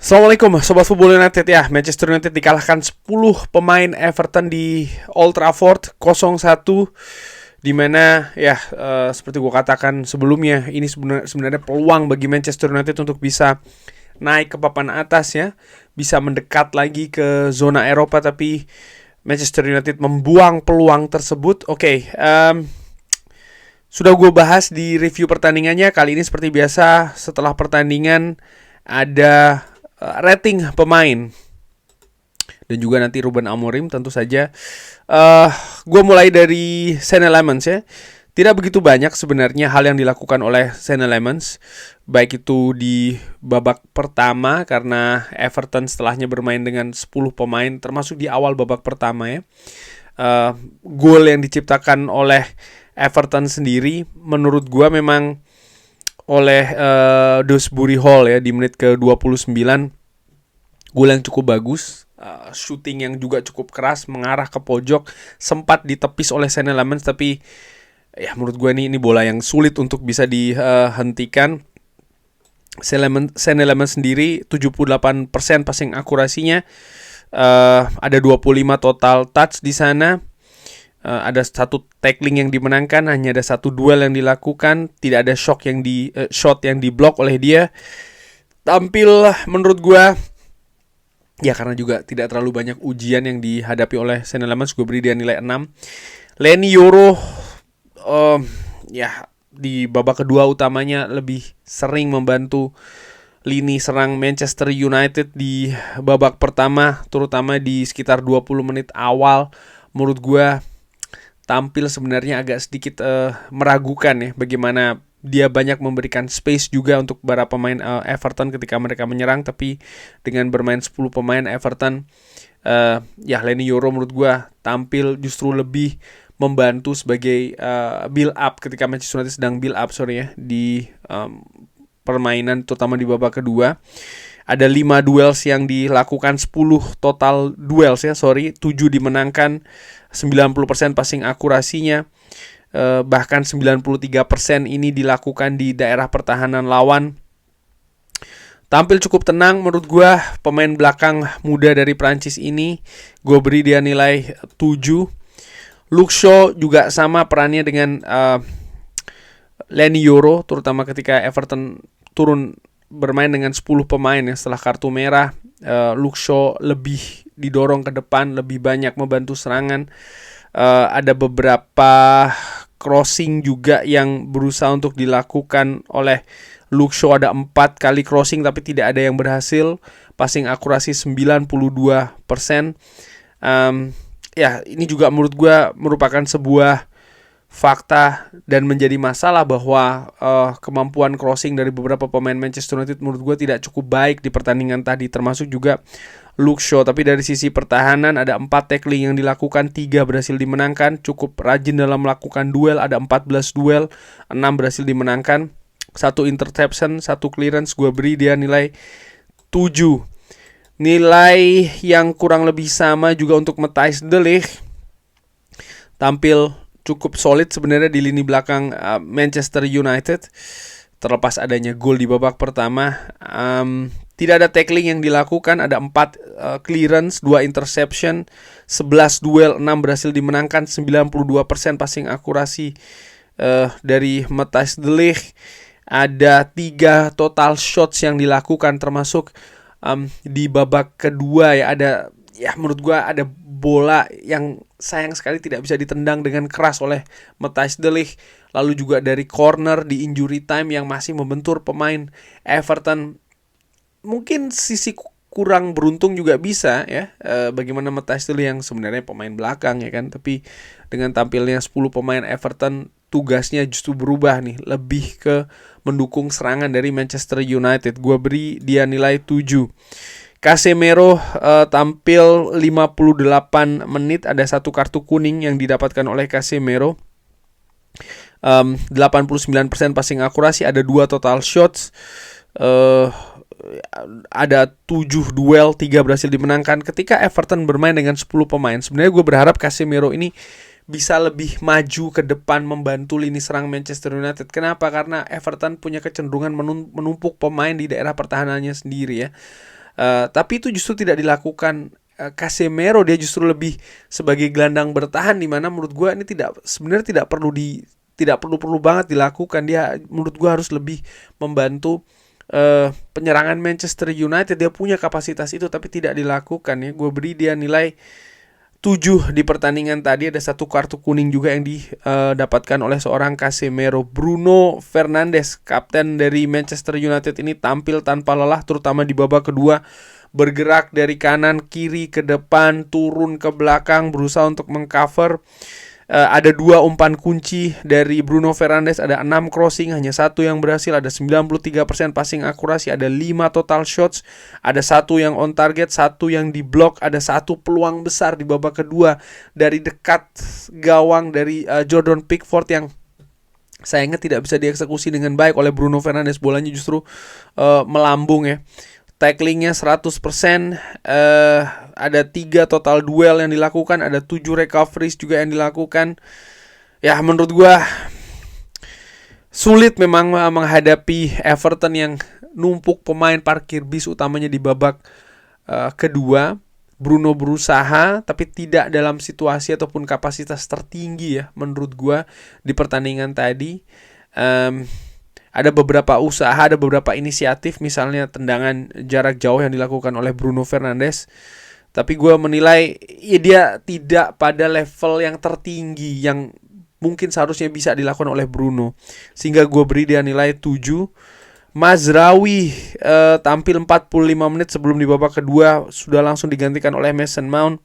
Assalamualaikum Sobat Football United ya. Manchester United dikalahkan 10 pemain Everton di Old Trafford 0-1. Dimana ya seperti gue katakan sebelumnya, ini sebenarnya peluang bagi Manchester United untuk bisa naik ke papan atas ya, bisa mendekat lagi ke zona Eropa, tapi Manchester United membuang peluang tersebut. Sudah gue bahas di review pertandingannya. Kali ini seperti biasa setelah pertandingan ada rating pemain dan juga nanti Ruben Amorim tentu saja. Gue mulai dari Senne Lammens ya. Tidak begitu banyak sebenarnya hal yang dilakukan oleh Senne Lammens, baik itu di babak pertama karena Everton setelahnya bermain dengan 10 pemain, termasuk di awal babak pertama ya. Gol yang diciptakan oleh Everton sendiri menurut gue memang oleh Dewsbury Hall ya di menit ke-29. Gol yang cukup bagus, shooting yang juga cukup keras mengarah ke pojok, sempat ditepis oleh Senne Lammens, tapi ya menurut gue ini bola yang sulit untuk bisa dihentikan. Senne Lammens sendiri 78% passing akurasinya, ada 25 total touch di sana. Ada satu tackling yang dimenangkan, hanya ada satu duel yang dilakukan, tidak ada shot yang diblok oleh dia. Tampil menurut gue ya karena juga tidak terlalu banyak ujian yang dihadapi oleh Senne Lammens, gue beri dia nilai 6. Leny Yoro ya di babak kedua utamanya lebih sering membantu lini serang Manchester United di babak pertama, terutama di sekitar 20 menit awal. Menurut gue tampil sebenarnya agak sedikit meragukan ya, bagaimana dia banyak memberikan space juga untuk para pemain Everton ketika mereka menyerang, tapi dengan bermain 10 pemain Everton, ya Leny Yoro menurut gue tampil justru lebih membantu sebagai build up ketika Manchester United sedang build up di permainan, terutama di babak kedua. Ada 5 duels yang dilakukan, 10 total duels ya, 7 dimenangkan, 90% passing akurasinya, bahkan 93% ini dilakukan di daerah pertahanan lawan. Tampil cukup tenang menurut gue pemain belakang muda dari Prancis ini, gue beri dia nilai 7. Luke Shaw juga sama perannya dengan Leny Yoro, terutama ketika Everton turun bermain dengan 10 pemain ya setelah kartu merah. Luke Shaw lebih didorong ke depan, lebih banyak membantu serangan. Ada beberapa crossing juga yang berusaha untuk dilakukan oleh Luke Shaw, ada 4 kali crossing tapi tidak ada yang berhasil. Passing akurasi 92%. Ya ini juga menurut gue merupakan sebuah fakta dan menjadi masalah bahwa kemampuan crossing dari beberapa pemain Manchester United menurut gue tidak cukup baik di pertandingan tadi, termasuk juga Luke Shaw. Tapi dari sisi pertahanan ada 4 tackling yang dilakukan, 3 berhasil dimenangkan, cukup rajin dalam melakukan duel, ada 14 duel, 6 berhasil dimenangkan, 1 interception, 1 clearance. Gue beri dia nilai 7. Nilai yang kurang lebih sama juga untuk Matthijs de Ligt, tampil cukup solid sebenarnya di lini belakang Manchester United. Terlepas adanya gol di babak pertama, tidak ada tackling yang dilakukan, ada 4 clearance, 2 interception, 11 duel, 6 berhasil dimenangkan, 92% passing akurasi dari Matthijs de Ligt. Ada 3 total shots yang dilakukan, termasuk di babak kedua ya, ada ya menurut gue ada bola yang sayang sekali tidak bisa ditendang dengan keras oleh Matthijs de Ligt. Lalu juga dari corner di injury time yang masih membentur pemain Everton. Mungkin sisi kurang beruntung juga bisa ya, bagaimana Matthijs de Ligt yang sebenarnya pemain belakang ya kan, tapi dengan tampilnya 10 pemain Everton, tugasnya justru berubah nih, lebih ke mendukung serangan dari Manchester United. Gue beri dia nilai 7. Casemiro tampil 58 menit, ada 1 kartu kuning yang didapatkan oleh Casemiro. 89% passing akurasi, ada 2 total shots, ada 7 duel, 3 berhasil dimenangkan. Ketika Everton bermain dengan 10 pemain, sebenarnya gue berharap Casemiro ini bisa lebih maju ke depan membantu lini serang Manchester United. Kenapa? Karena Everton punya kecenderungan menumpuk pemain di daerah pertahanannya sendiri ya. Tapi itu justru tidak dilakukan Casemiro. Dia justru lebih sebagai gelandang bertahan, di mana menurut gue ini sebenarnya tidak perlu banget dilakukan. Dia menurut gue harus lebih membantu penyerangan Manchester United. Dia punya kapasitas itu tapi tidak dilakukan ya. Gue beri dia nilai 7 di pertandingan tadi. Ada satu kartu kuning juga yang didapatkan oleh seorang Casemiro. Bruno Fernandes, kapten dari Manchester United ini tampil tanpa lelah, terutama di babak kedua. Bergerak dari kanan, kiri, ke depan, turun ke belakang, berusaha untuk mengcover. Ada 2 umpan kunci dari Bruno Fernandes, ada 6 crossing, hanya 1 yang berhasil, ada 93% passing akurasi, ada 5 total shots, ada 1 yang on target, 1 yang di block, ada 1 peluang besar di babak kedua dari dekat gawang dari Jordan Pickford yang sayangnya tidak bisa dieksekusi dengan baik oleh Bruno Fernandes. Bolanya justru melambung ya. Tacklingnya 100%, ada 3 total duel yang dilakukan, ada 7 recoveries juga yang dilakukan. Ya menurut gua sulit memang menghadapi Everton yang numpuk pemain parkir bis, utamanya di babak kedua. Bruno berusaha tapi tidak dalam situasi ataupun kapasitas tertinggi ya menurut gua di pertandingan tadi. Ada beberapa usaha, ada beberapa inisiatif, misalnya tendangan jarak jauh yang dilakukan oleh Bruno Fernandes. Tapi gue menilai ya dia tidak pada level yang tertinggi yang mungkin seharusnya bisa dilakukan oleh Bruno. Sehingga gue beri dia nilai 7. Mazraoui tampil 45 menit sebelum di babak kedua sudah langsung digantikan oleh Mason Mount.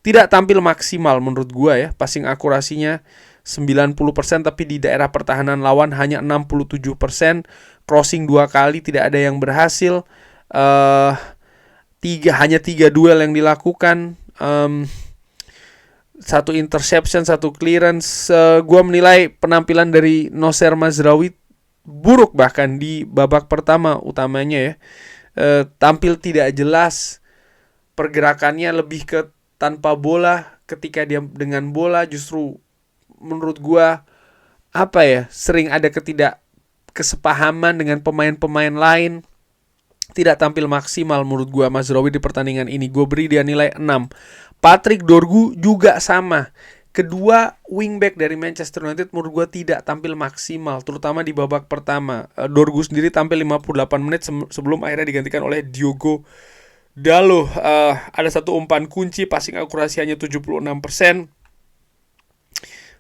Tidak tampil maksimal menurut gue ya. Passing akurasinya 90%, tapi di daerah pertahanan lawan hanya 67%. Crossing 2 kali, tidak ada yang berhasil. Hanya 3 duel yang dilakukan. 1 interception, 1 clearance. Gua menilai penampilan dari Nocer Mazraoui buruk bahkan di babak pertama utamanya ya. Tampil tidak jelas. Pergerakannya lebih ke tanpa bola. Ketika dia dengan bola justru menurut gua sering ada ketidakkesepahaman dengan pemain-pemain lain. Tidak tampil maksimal menurut gua Mazraoui di pertandingan ini. Gua beri dia nilai 6. Patrick Dorgu juga sama. Kedua wingback dari Manchester United menurut gua tidak tampil maksimal, terutama di babak pertama. Dorgu sendiri tampil 58 menit sebelum akhirnya digantikan oleh Diogo Dalot. Ada 1 umpan kunci, passing akurasi hanya 76%.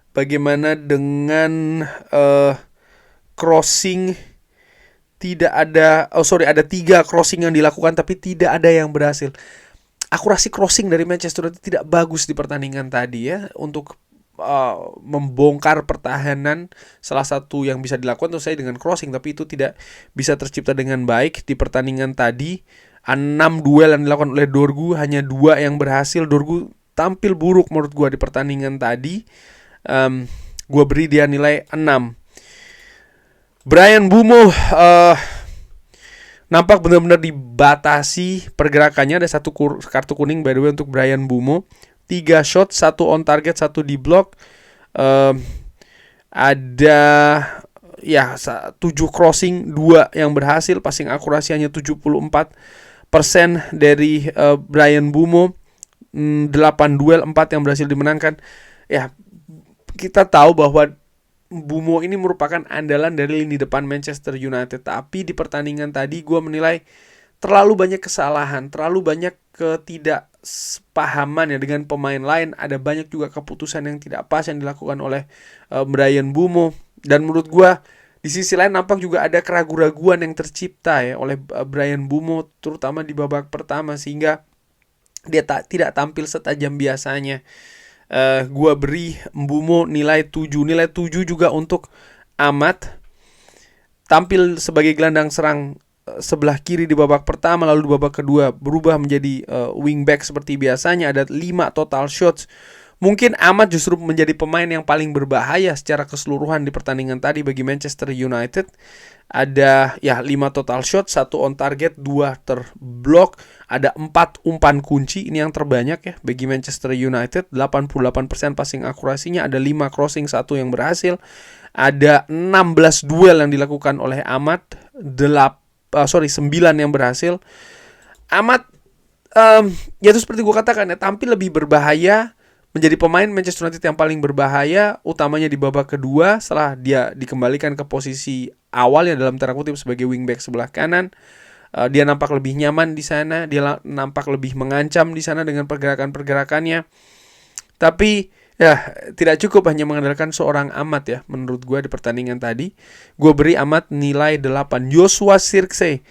Bagaimana dengan crossing? Tidak ada, ada 3 crossing yang dilakukan tapi tidak ada yang berhasil. Akurasi crossing dari Manchester United tidak bagus di pertandingan tadi ya. Untuk membongkar pertahanan, salah satu yang bisa dilakukan tentu saja dengan crossing, tapi itu tidak bisa tercipta dengan baik di pertandingan tadi. 6 duel yang dilakukan oleh Dorgu, hanya 2 yang berhasil. Dorgu tampil buruk menurut gue di pertandingan tadi. Gue beri dia nilai 6. Bryan Mbeumo nampak benar-benar dibatasi pergerakannya. Ada 1 kartu kuning by the way untuk Bryan Mbeumo. 3 shot, 1 on target, 1 di block. Ada 7 crossing, 2 yang berhasil. Passing akurasi hanya 74% dari Bryan Mbeumo. 8 duel, 4 yang berhasil dimenangkan. Ya, kita tahu bahwa Mbeumo ini merupakan andalan dari lini depan Manchester United. Tapi di pertandingan tadi gue menilai terlalu banyak kesalahan, terlalu banyak ketidaksepahaman ya dengan pemain lain. Ada banyak juga keputusan yang tidak pas yang dilakukan oleh Bryan Mbeumo. Dan menurut gue di sisi lain nampak juga ada keraguan-raguan yang tercipta ya oleh Bryan Mbeumo, terutama di babak pertama, sehingga dia tidak tampil setajam biasanya. Gua beri Mbeumo nilai 7. Nilai 7 juga untuk Amat. Tampil sebagai gelandang serang sebelah kiri di babak pertama, lalu di babak kedua berubah menjadi wingback seperti biasanya. Ada 5 total shots. Mungkin Amat justru menjadi pemain yang paling berbahaya secara keseluruhan di pertandingan tadi bagi Manchester United. Ada 5 total shot, 1 on target, 2 terblok. Ada 4 umpan kunci, ini yang terbanyak ya bagi Manchester United. 88% passing akurasinya, ada 5 crossing, 1 yang berhasil. Ada 16 duel yang dilakukan oleh Amat, 9 yang berhasil. amat ya itu seperti gue katakan ya, tampil lebih berbahaya, menjadi pemain Manchester United yang paling berbahaya, utamanya di babak kedua setelah dia dikembalikan ke posisi awal ya dalam tanda kutip sebagai wingback sebelah kanan. Dia nampak lebih nyaman di sana, dia nampak lebih mengancam di sana dengan pergerakan-pergerakannya. Tapi ya tidak cukup hanya mengandalkan seorang Amat ya. Menurut gue di pertandingan tadi, gue beri Amat nilai 8. Joshua Zirkzee,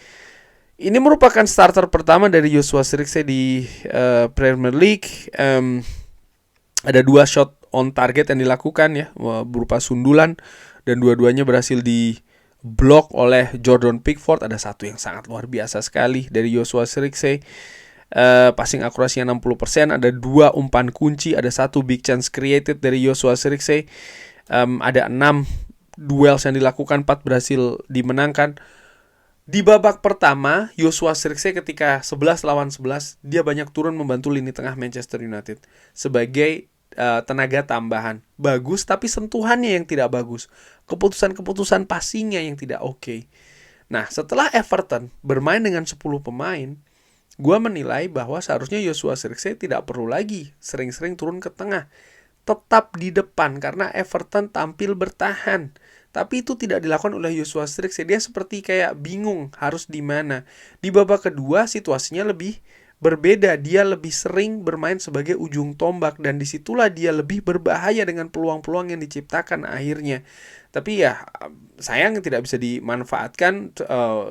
ini merupakan starter pertama dari Joshua Zirkzee di Premier League. Ada 2 shot on target yang dilakukan ya, berupa sundulan, dan dua-duanya berhasil diblok oleh Jordan Pickford. Ada satu yang sangat luar biasa sekali dari Joshua Zirkzee. Passing akurasinya 60%, ada 2 umpan kunci, ada 1 big chance created dari Joshua Zirkzee. Ada 6 duels yang dilakukan, 4 berhasil dimenangkan. Di babak pertama, Joshua Zirkzee ketika 11 lawan 11, dia banyak turun membantu lini tengah Manchester United sebagai tenaga tambahan. Bagus, tapi sentuhannya yang tidak bagus. Keputusan-keputusan passingnya yang tidak oke. Nah, setelah Everton bermain dengan 10 pemain, gue menilai bahwa seharusnya Joshua Zirkzee tidak perlu lagi sering-sering turun ke tengah. Tetap di depan karena Everton tampil bertahan. Tapi itu tidak dilakukan oleh Joshua Zirkzee. Dia seperti kayak bingung harus di mana. Di babak kedua situasinya lebih berbeda. Dia lebih sering bermain sebagai ujung tombak, dan disitulah dia lebih berbahaya dengan peluang-peluang yang diciptakan akhirnya. Tapi ya sayang tidak bisa dimanfaatkan.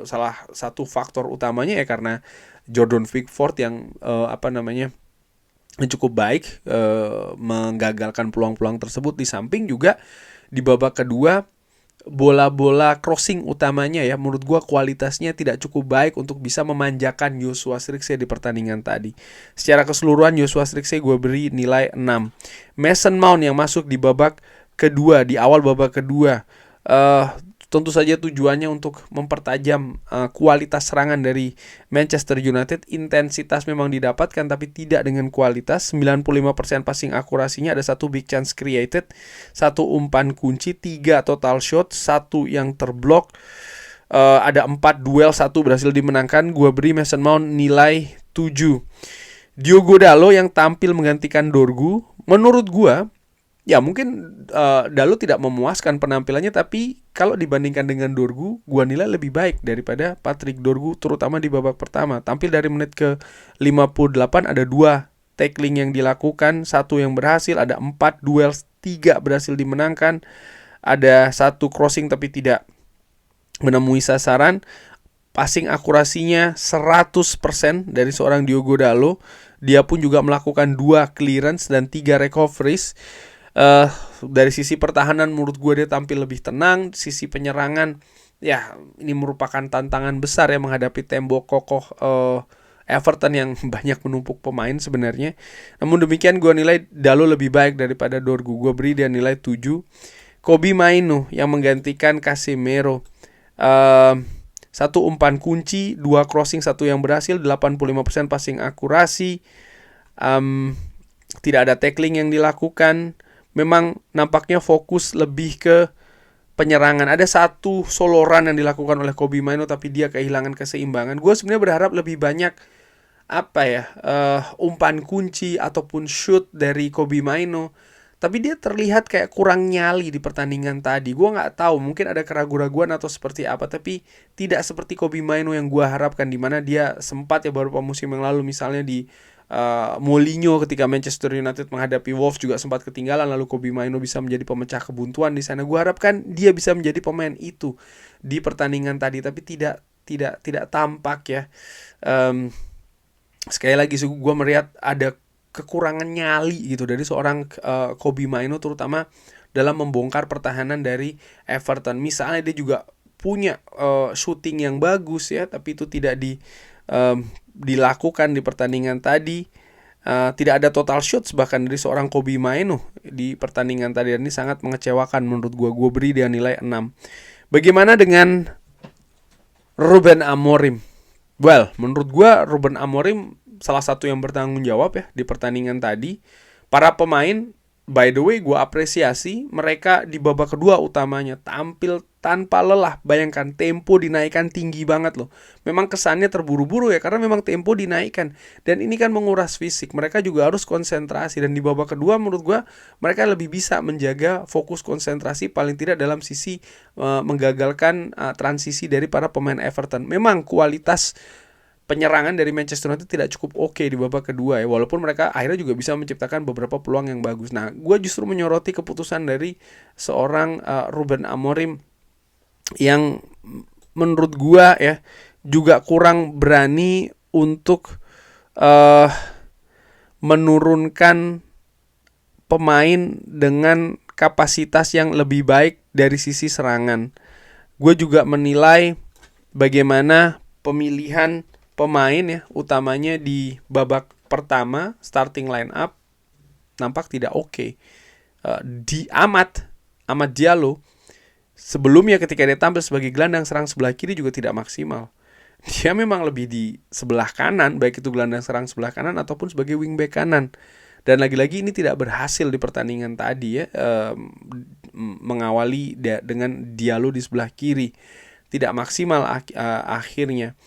Salah satu faktor utamanya ya karena Jordan Pickford yang cukup baik menggagalkan peluang-peluang tersebut. Di samping juga di babak kedua bola-bola crossing utamanya ya, menurut gua kualitasnya tidak cukup baik untuk bisa memanjakan Joshua Zirkzee di pertandingan tadi. Secara keseluruhan Joshua Zirkzee gue beri nilai 6. Mason Mount yang masuk di babak kedua, di awal babak kedua, tentu saja tujuannya untuk mempertajam kualitas serangan dari Manchester United. Intensitas memang didapatkan tapi tidak dengan kualitas. 95% passing akurasinya, ada 1 big chance created, 1 umpan kunci, 3 total shot, 1 yang terblok. Ada 4 duel, 1 berhasil dimenangkan. Gua beri Mason Mount nilai 7. Diogo Dalot yang tampil menggantikan Dorgu, menurut gua ya mungkin Dalot tidak memuaskan penampilannya, tapi kalau dibandingkan dengan Dorgu, gua nilai lebih baik daripada Patrick Dorgu, terutama di babak pertama. Tampil dari menit ke 58, ada 2 tackling yang dilakukan, 1 yang berhasil, ada 4 duel, 3 berhasil dimenangkan, ada 1 crossing tapi tidak menemui sasaran. Passing akurasinya 100% dari seorang Diogo Dalot. Dia pun juga melakukan 2 clearance dan 3 recoveries. Dari sisi pertahanan menurut gue dia tampil lebih tenang. Sisi penyerangan ya ini merupakan tantangan besar ya menghadapi tembok kokoh Everton yang banyak menumpuk pemain sebenarnya. Namun demikian gue nilai Dalot lebih baik daripada Dorgu. Gue beri dia nilai 7. Kobbie Mainoo yang menggantikan Casemiro, 1 umpan kunci, 2 crossing, 1 yang berhasil, 85% passing akurasi, tidak ada tackling yang dilakukan. Memang nampaknya fokus lebih ke penyerangan. Ada 1 solo run yang dilakukan oleh Kobbie Mainoo tapi dia kehilangan keseimbangan. Gue sebenarnya berharap lebih banyak umpan kunci ataupun shoot dari Kobbie Mainoo. Tapi dia terlihat kayak kurang nyali di pertandingan tadi. Gue nggak tahu, mungkin ada keraguan-raguan atau seperti apa. Tapi tidak seperti Kobbie Mainoo yang gue harapkan, di mana dia sempat ya beberapa musim yang lalu misalnya di Mourinho ketika Manchester United menghadapi Wolves juga sempat ketinggalan, lalu Kobbie Mainoo bisa menjadi pemecah kebuntuan di sana. Gue harapkan dia bisa menjadi pemain itu di pertandingan tadi, tapi tidak tampak ya. Sekali lagi gue melihat ada kekurangan nyali gitu dari seorang Kobbie Mainoo, terutama dalam membongkar pertahanan dari Everton. Misalnya dia juga punya shooting yang bagus ya, tapi itu tidak dilakukan di pertandingan tadi. Tidak ada total shots bahkan dari seorang Kobbie Mainoo di pertandingan tadi, dan ini sangat mengecewakan menurut gue. Gue beri dia nilai 6. Bagaimana dengan Ruben Amorim? Well, menurut gue Ruben Amorim salah satu yang bertanggung jawab ya di pertandingan tadi. Para pemain by the way, gue apresiasi mereka di babak kedua utamanya tampil tanpa lelah. Bayangkan, tempo dinaikkan tinggi banget loh. Memang kesannya terburu-buru ya, karena memang tempo dinaikkan. Dan ini kan menguras fisik. Mereka juga harus konsentrasi. Dan di babak kedua menurut gue, mereka lebih bisa menjaga fokus konsentrasi, paling tidak dalam sisi menggagalkan transisi dari para pemain Everton. Memang kualitas penyerangan dari Manchester United tidak cukup oke di babak kedua ya, walaupun mereka akhirnya juga bisa menciptakan beberapa peluang yang bagus. Nah, gue justru menyoroti keputusan dari seorang Ruben Amorim yang menurut gue ya juga kurang berani untuk menurunkan pemain dengan kapasitas yang lebih baik dari sisi serangan. Gue juga menilai bagaimana pemilihan pemain ya, utamanya di babak pertama starting line up nampak tidak oke. Di Amad Diallo sebelumnya ketika dia tampil sebagai gelandang serang sebelah kiri juga tidak maksimal. Dia memang lebih di sebelah kanan, baik itu gelandang serang sebelah kanan ataupun sebagai wingback kanan. Dan lagi-lagi ini tidak berhasil di pertandingan tadi ya, mengawali dengan Diallo di sebelah kiri. Tidak maksimal akhirnya.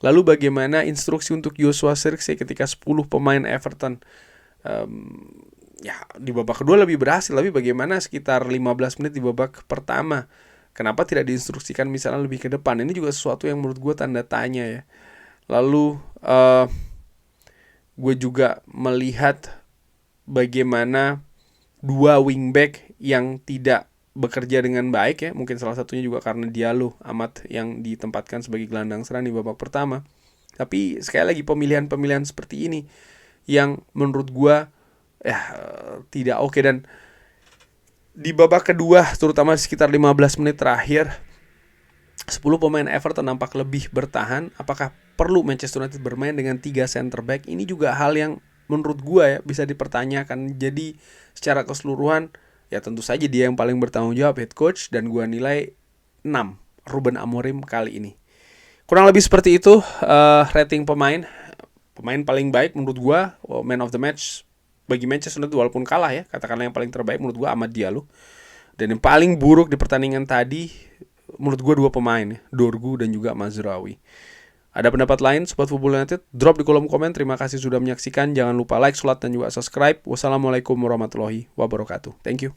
Lalu bagaimana instruksi untuk Joshua Zirkzee ketika 10 pemain Everton ya di babak kedua lebih berhasil, tapi bagaimana sekitar 15 menit di babak pertama kenapa tidak diinstruksikan misalnya lebih ke depan? Ini juga sesuatu yang menurut gue tanda tanya ya. Lalu gue juga melihat bagaimana dua wingback yang tidak bekerja dengan baik ya, mungkin salah satunya juga karena Diallo Amat yang ditempatkan sebagai gelandang serang di babak pertama. Tapi sekali lagi pemilihan-pemilihan seperti ini yang menurut gua tidak oke. Dan di babak kedua terutama sekitar 15 menit terakhir 10 pemain Everton nampak lebih bertahan. Apakah perlu Manchester United bermain dengan 3 center back? Ini juga hal yang menurut gua ya bisa dipertanyakan. Jadi secara keseluruhan ya tentu saja dia yang paling bertanggung jawab, head coach, dan gue nilai 6 Ruben Amorim kali ini. Kurang lebih seperti itu rating pemain paling baik menurut gue, man of the match bagi Manchester United walaupun kalah ya, katakanlah yang paling terbaik menurut gue Amad Diallo. Dan yang paling buruk di pertandingan tadi menurut gue 2 pemain ya, Dorgu dan juga Mazraoui. Ada pendapat lain Sobat Football United? Drop di kolom komen. Terima kasih sudah menyaksikan. Jangan lupa like, share, dan juga subscribe. Wassalamualaikum warahmatullahi wabarakatuh. Thank you.